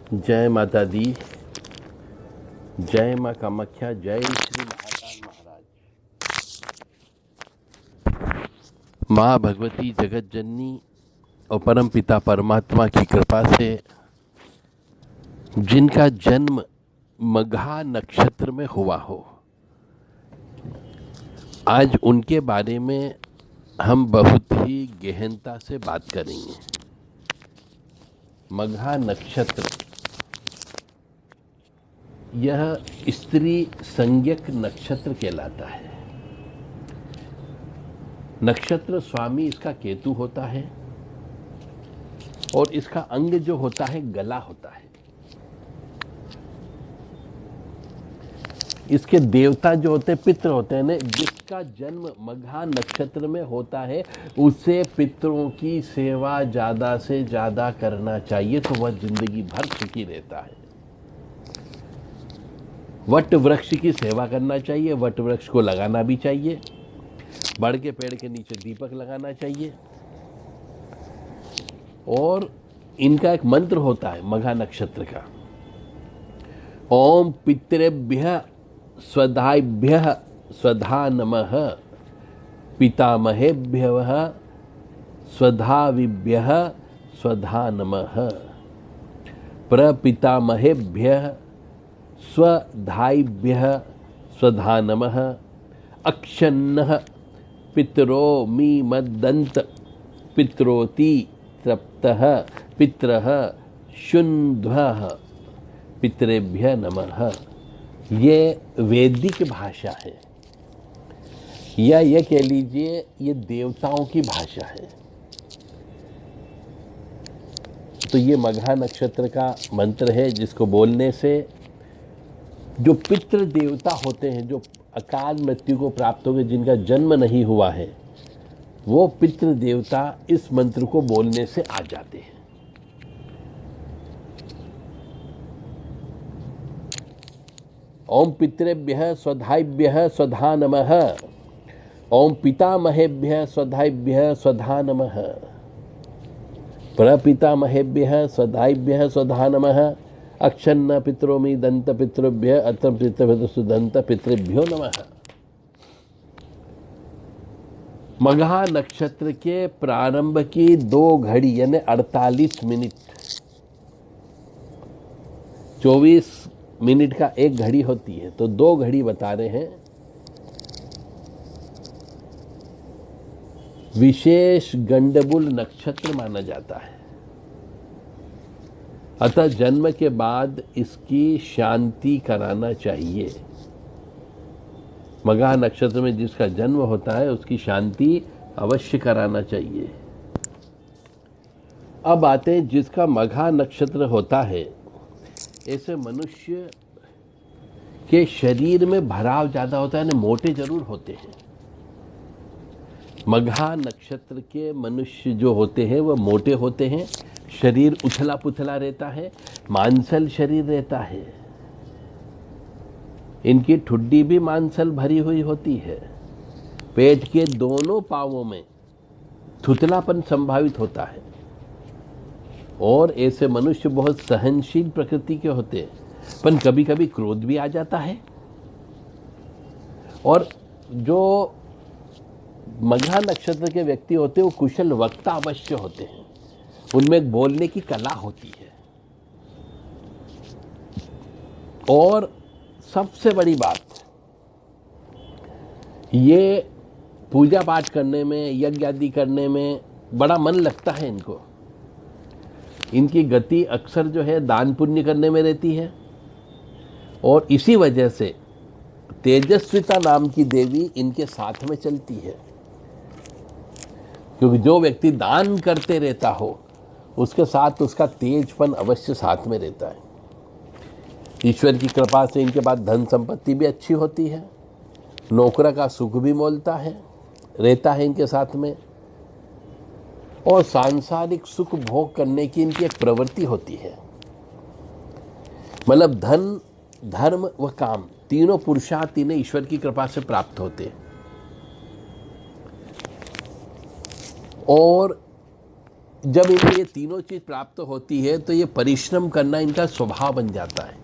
जय माता दी, जय माँ कामाख्या, जय श्री महाकाल महाराज। माँ भगवती जगत जननी और परम पिता परमात्मा की कृपा से जिनका जन्म मघा नक्षत्र में हुआ हो, आज उनके बारे में हम बहुत ही गहनता से बात करेंगे। मघा नक्षत्र यह स्त्री संज्ञक नक्षत्र कहलाता है। नक्षत्र स्वामी इसका केतु होता है और इसका अंग जो होता है गला होता है। इसके देवता जो होते हैं पितृ होते हैं ना, जिसका जन्म मघा नक्षत्र में होता है उसे पितरों की सेवा ज्यादा से ज्यादा करना चाहिए, तो वह जिंदगी भर सुखी रहता है। वट वृक्ष की सेवा करना चाहिए, वट वृक्ष को लगाना भी चाहिए, बड़ के पेड़ के नीचे दीपक लगाना चाहिए। और इनका एक मंत्र होता है मघा नक्षत्र का, ओम पितृभ्यः स्वधाभ्यः स्वधा नमः, पितामहेभ्यः स्वधाविभ्यः स्वधा नमः, प्रपितामहेभ्यः स्वधाइभ्यः स्वधा नमः, अक्षन्नः पितरो मीमद्दन्त पित्रोति तृप्तः पितरः शुन्ध्वः पितरेभ्यः नमः। ये वैदिक भाषा है, या ये कह लीजिए ये देवताओं की भाषा है। तो ये मघा नक्षत्र का मंत्र है, जिसको बोलने से जो पितृ देवता होते हैं, जो अकाल मृत्यु को प्राप्त हो गए, जिनका जन्म नहीं हुआ है, वो पितृ देवता इस मंत्र को बोलने से आ जाते हैं। ओम पितृभ्यः स्वधाइभ्यः स्वधा नमः, ओम पितामहेभ्यः स्वधाइभ्यः स्वधा नमः, प्रपितामहेभ्यः स्वधाइभ्यः स्वधा नमः, अक्षन्न पितरोमि दंत पितृभ्य अत्र पितृभ्य पितृभ्यो नमः। मघा नक्षत्र के प्रारंभ की 2 घड़ी यानी 48 मिनट, 24 मिनट का एक घड़ी होती है, तो 2 घड़ी बता रहे हैं। विशेष गंडबुल नक्षत्र माना जाता है, अतः जन्म के बाद इसकी शांति कराना चाहिए। मघा नक्षत्र में जिसका जन्म होता है उसकी शांति अवश्य कराना चाहिए। अब आते हैं जिसका मघा नक्षत्र होता है, ऐसे मनुष्य के शरीर में भराव ज्यादा होता है ना, मोटे जरूर होते हैं। मघा नक्षत्र के मनुष्य जो होते हैं वह मोटे होते हैं, शरीर उथला पुथला रहता है, मांसल शरीर रहता है, इनकी ठुड्डी भी मांसल भरी हुई होती है, पेट के दोनों पांवों में थुतलापन संभावित होता है। और ऐसे मनुष्य बहुत सहनशील प्रकृति के होते हैं, पर कभी कभी क्रोध भी आ जाता है। और जो मघा नक्षत्र के व्यक्ति होते हैं वो कुशल वक्ता अवश्य होते हैं, उनमें एक बोलने की कला होती है। और सबसे बड़ी बात, ये पूजा पाठ करने में, यज्ञ आदि करने में बड़ा मन लगता है इनको। इनकी गति अक्सर जो है दान पुण्य करने में रहती है, और इसी वजह से तेजस्विता नाम की देवी इनके साथ में चलती है, क्योंकि जो व्यक्ति दान करते रहता हो उसके साथ उसका तेजपन अवश्य साथ में रहता है। ईश्वर की कृपा से इनके पास धन संपत्ति भी अच्छी होती है, नौकरा का सुख भी मोलता है रहता है इनके साथ में, और सांसारिक सुख भोग करने की इनकी एक प्रवृत्ति होती है। मतलब धन, धर्म व काम तीनों पुरुषार्थ इन्हें ईश्वर की कृपा से प्राप्त होते हैं। और जब इनको ये तीनों चीज प्राप्त होती है तो ये परिश्रम करना इनका स्वभाव बन जाता है।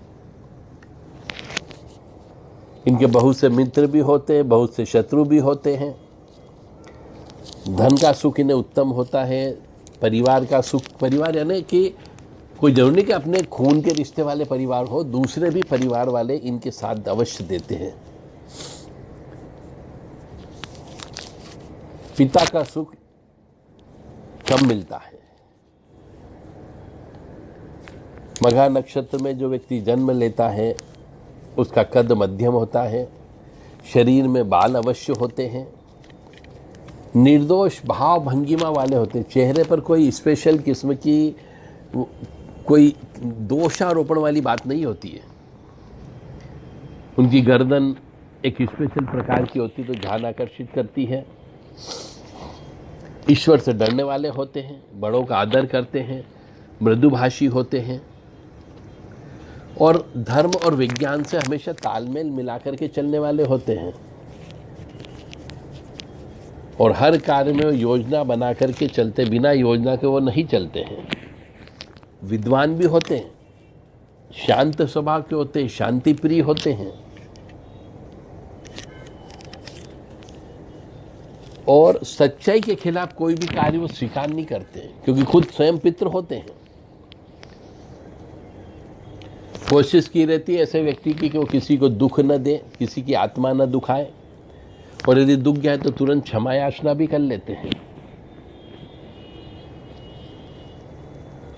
इनके बहुत से मित्र भी होते हैं, बहुत से शत्रु भी होते हैं। धन का सुख इन्हें उत्तम होता है, परिवार का सुख, परिवार यानी कि कोई जरूरी नहीं कि अपने खून के रिश्ते वाले परिवार हो, दूसरे भी परिवार वाले इनके साथ अवश्य देते हैं। पिता का सुख कम मिलता है। मघा नक्षत्र में जो व्यक्ति जन्म लेता है उसका कद मध्यम होता है, शरीर में बाल अवश्य होते हैं, निर्दोष भाव भंगिमा वाले होते हैं, चेहरे पर कोई स्पेशल किस्म की कोई दोषारोपण वाली बात नहीं होती है। उनकी गर्दन एक स्पेशल प्रकार की होती तो ध्यान आकर्षित करती है। ईश्वर से डरने वाले होते हैं, बड़ों का आदर करते हैं, मृदुभाषी होते हैं और धर्म और विज्ञान से हमेशा तालमेल मिलाकर के चलने वाले होते हैं और हर कार्य में योजना बना करके चलते, बिना योजना के वो नहीं चलते हैं। विद्वान भी होते हैं, शांत स्वभाव के होते हैं, शांति प्रिय होते हैं और सच्चाई के खिलाफ कोई भी कार्य वो स्वीकार नहीं करते हैं क्योंकि खुद स्वयं पितृ होते हैं। कोशिश की रहती है ऐसे व्यक्ति की कि वो किसी को दुख न दे, किसी की आत्मा न दुखाए और यदि दुख गया तो तुरंत क्षमा याचना भी कर लेते हैं।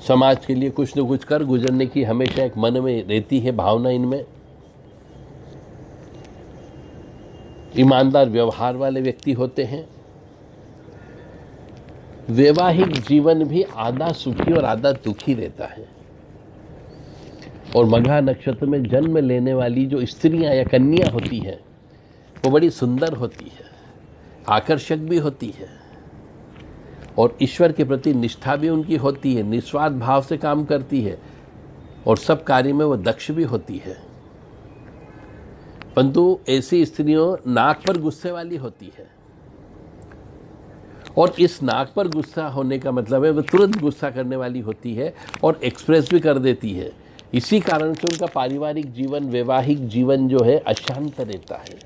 समाज के लिए कुछ न कुछ कर गुजरने की हमेशा एक मन में रहती है भावना इनमें। ईमानदार व्यवहार वाले व्यक्ति होते हैं। वैवाहिक जीवन भी आधा सुखी और आधा दुखी रहता है और मघा नक्षत्र में जन्म लेने वाली जो स्त्रियां या कन्या होती है वो बड़ी सुंदर होती है, आकर्षक भी होती है और ईश्वर के प्रति निष्ठा भी उनकी होती है, निस्वार्थ भाव से काम करती है और सब कार्य में वो दक्ष भी होती है। परंतु ऐसी स्त्रियों नाक पर गुस्से वाली होती है और इस नाक पर गुस्सा होने का मतलब है वो तुरंत गुस्सा करने वाली होती है और एक्सप्रेस भी कर देती है। इसी कारण से उनका पारिवारिक जीवन, वैवाहिक जीवन जो है अशांत रहता है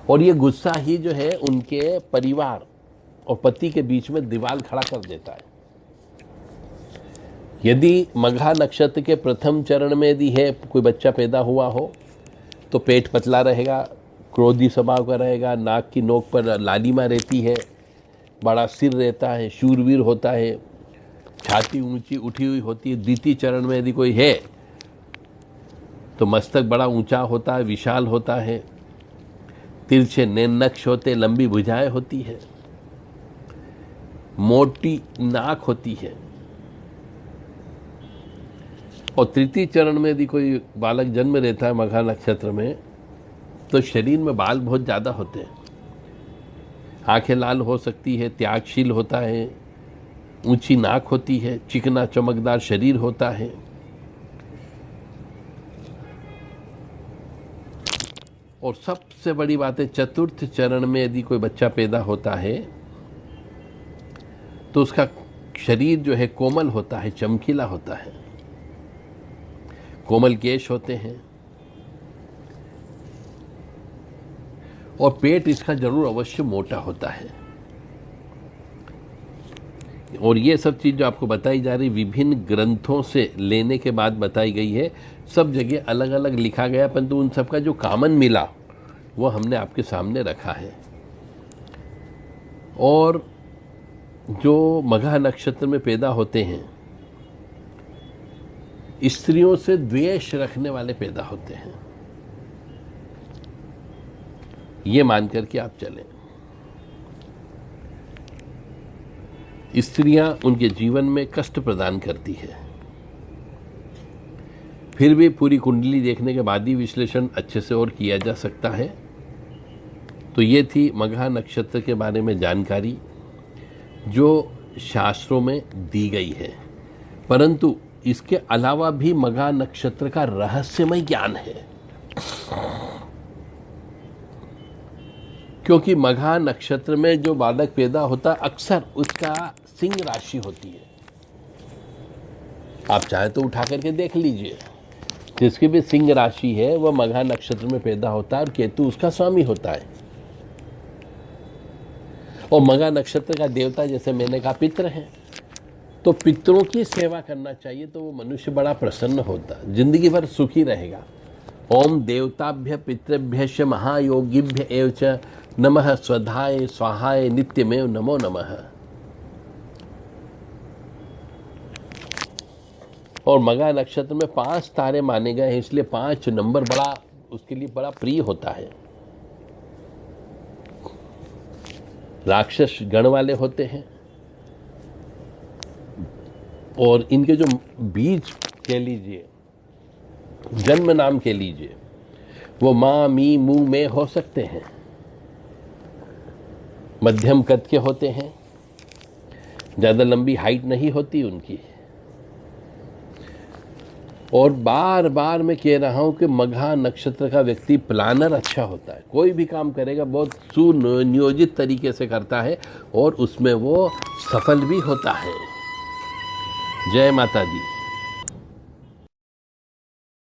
और ये गुस्सा ही जो है उनके परिवार और पति के बीच में दीवार खड़ा कर देता है। यदि मघा नक्षत्र के प्रथम चरण में यदि है कोई बच्चा पैदा हुआ हो तो पेट पतला रहेगा, क्रोधी स्वभाव का रहेगा, नाक की नोक पर लालिमा रहती है, बड़ा सिर रहता है, शूरवीर होता है, छाती ऊंची उठी हुई होती है। द्वितीय चरण में यदि कोई है तो मस्तक बड़ा ऊंचा होता है, विशाल होता है, तिरछे नैन नक्श होते, लंबी भुजाएं होती है, मोटी नाक होती है। और तृतीय चरण में यदि कोई बालक जन्म लेता है मघा नक्षत्र में तो शरीर में बाल बहुत ज़्यादा होते हैं, आंखें लाल हो सकती है, त्यागशील होता है, ऊंची नाक होती है, चिकना चमकदार शरीर होता है और सबसे बड़ी बात है चतुर्थ चरण में यदि कोई बच्चा पैदा होता है तो उसका शरीर जो है कोमल होता है, चमकीला होता है, कोमल केश होते हैं और पेट इसका जरूर अवश्य मोटा होता है। और ये सब चीज़ जो आपको बताई जा रही विभिन्न ग्रंथों से लेने के बाद बताई गई है, सब जगह अलग अलग लिखा गया, परंतु उन सब का जो कॉमन मिला वो हमने आपके सामने रखा है। और जो मघा नक्षत्र में पैदा होते हैं स्त्रियों से द्वेष रखने वाले पैदा होते हैं, ये मानकर के आप चलें। स्त्रियां उनके जीवन में कष्ट प्रदान करती है, फिर भी पूरी कुंडली देखने के बाद ही विश्लेषण अच्छे से और किया जा सकता है। तो ये थी मघा नक्षत्र के बारे में जानकारी जो शास्त्रों में दी गई है, परंतु इसके अलावा भी मघा नक्षत्र का रहस्यमय ज्ञान है। क्योंकि मघा नक्षत्र में जो बालक पैदा होता अक्सर उसका सिंह राशि होती है। आप चाहे तो उठा करके देख लीजिए, जिसकी भी सिंह राशि है वह मघा नक्षत्र में पैदा होता है और केतु उसका स्वामी होता है। और मघा नक्षत्र का देवता जैसे मैंने कहा पितृ हैं, तो पितरों की सेवा करना चाहिए तो वो मनुष्य बड़ा प्रसन्न होता, जिंदगी भर सुखी रहेगा। ओम देवताभ्य पितृभ्य महायोगिभ्य एव च नमः स्वधाय स्वाहाय नित्यमेव नमो नमः। और मघा नक्षत्र में 5 तारे माने गए हैं, इसलिए 5 नंबर बड़ा उसके लिए बड़ा प्रिय होता है। राक्षस गण वाले होते हैं और इनके जो बीज कह लीजिए, जन्म नाम कह लीजिए, वो माँ मी मुंह में हो सकते हैं, मध्यम कद के होते हैं, ज़्यादा लंबी हाइट नहीं होती उनकी। और बार बार मैं कह रहा हूं कि मघा नक्षत्र का व्यक्ति प्लानर अच्छा होता है, कोई भी काम करेगा बहुत सुनियोजित तरीके से करता है और उसमें वो सफल भी होता है। जय माता दी।